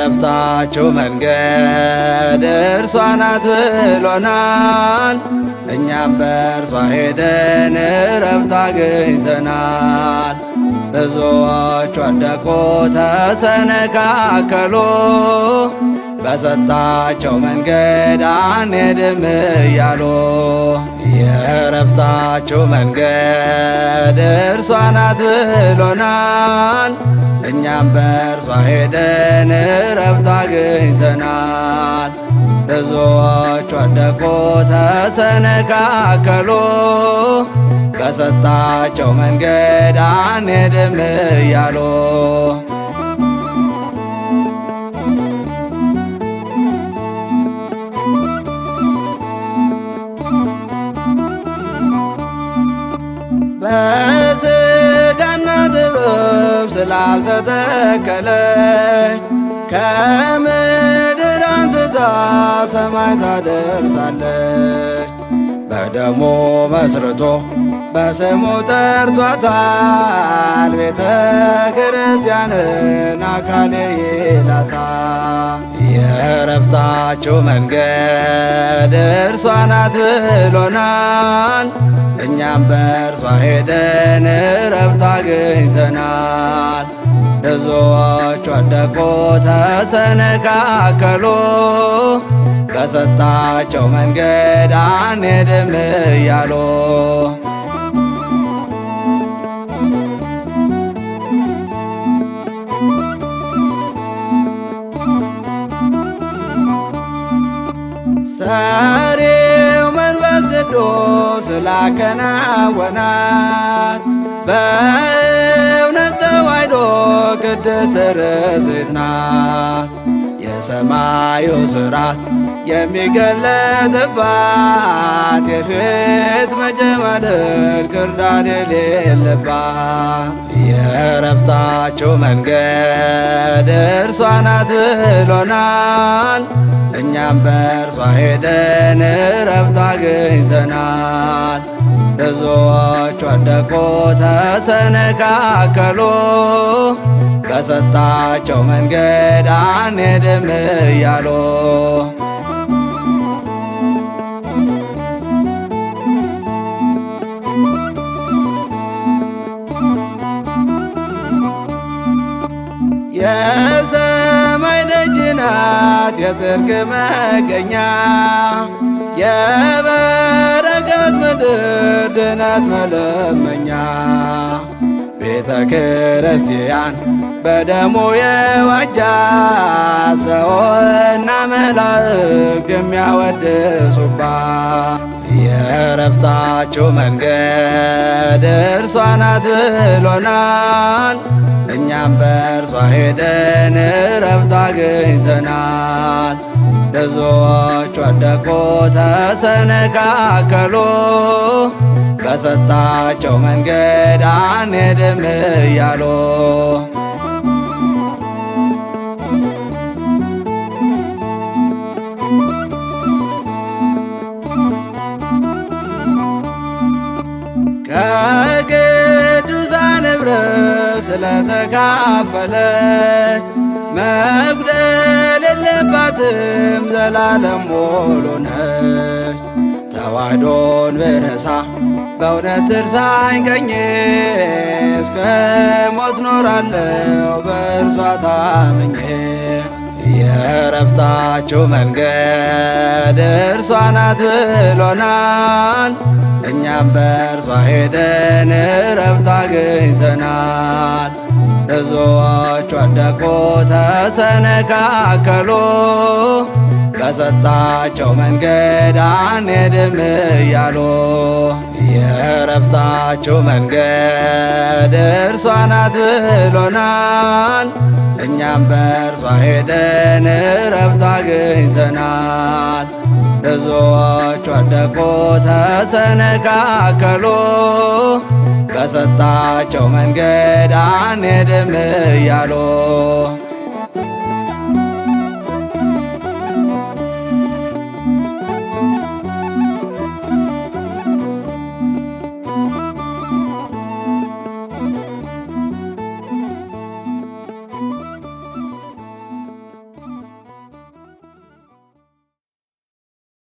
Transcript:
የእረፍታችሁ መንገድ እርሷ ናት ብሎናል። እኛም በእርሷ ሄደን እረፍት አግኝተናል። ብዙዎች ወደቁ ተሰነካከሉ፣ በሰጣቸው መንገድ አንሄድም እያሉ። የእረፍታችሁ መንገድ እርሷ ናት ብሎናል። እኛም በእርሷ ሄደን እረፍት አግኝተናል። ብዙዎች ወደቁ ተሰነካከሉ፣ በሰጣቸው መንገድ አንሄድም እያሉ። በሥጋና ጥበብ ስላልተተከለች ከምድር አንስታ ሰማይ ታደርሳለች። በደሙ መስርቶ በስሙ ጠርቷታል፣ ቤተ ክርስቲያንን አካሌ ይላታል። የእረፍታችሁ መንገድ እርሷ ናት ብሎናል። እኛም በእርሷ ሄደን እረፍት አግኝተናል። ብዙዎች ወደቁ ተሰነካከሉ፣ በሰጣቸው መንገድ አንሄድም እያሉ። ሰሪው መንፈስ ቅዱስ ስላከናወናት በእውነት ተዋሕዶ ቅድስት ርትዕት ናት። የሰማዩ ሥርዓት የሚገለጥባት የፊት መጀመሪያ ክርዳድ የሌለባት። የእረፍታችሁ መንገድ እርሷ ናት ብሎናል። እኛም በእርሷ ሄደን እረፍት አግኝተናል። ብዙዎች ወደቁ ተሰነካከሉ፣ በሰጣቸው መንገድ አንሄድም እያሉ። የሰማይ ደጅ ናት የጽድቅ መገኛ፣ የበረከት ምድር ድነት መለመኛ። ቤተ ክርስቲያን በደሙ የዋጃት ሰውና መላእክት የሚያወድሱባት። የእረፍታችሁ መንገድ እርሷ ናት ብሎናል። እኛም በእርሷ ሄደን እረፍት አግኝተናል። ብዙዎች ወደቁ ተሰነካከሉ፣ በሰጣቸው መንገድ አንሄድም እያሉ። ከቅዱሳን ኅብረት ስለተካፈለች መጉደል የለባትም ዘላለም ሙሉ ነች። ተዋሕዶን ብረሳ በእውነት እርሳኝ ቀኜ፣ እስከ ሞት ኖራለሁ በእርሷ ታምኜ። የእረፍታችሁ መንገድ እርሷ ናት ብሎናል። እኛም በእርሷ ሄደን እረፍት አግኝተናል። ብዙዎች ወደቁ ተሰነካከሉ፣ በሰጣቸው መንገድ አንሄድም እያሉ። የእረፍታችሁ መንገድ እርሷ ናት ብሎናል። እኛም በእርሷ ሄደን እረፍት አግኝተናል። ብዙዎች ወደቁ ተሰነካከሉ፣ በሰጣቸው መንገድ አንሄድም እያሉ።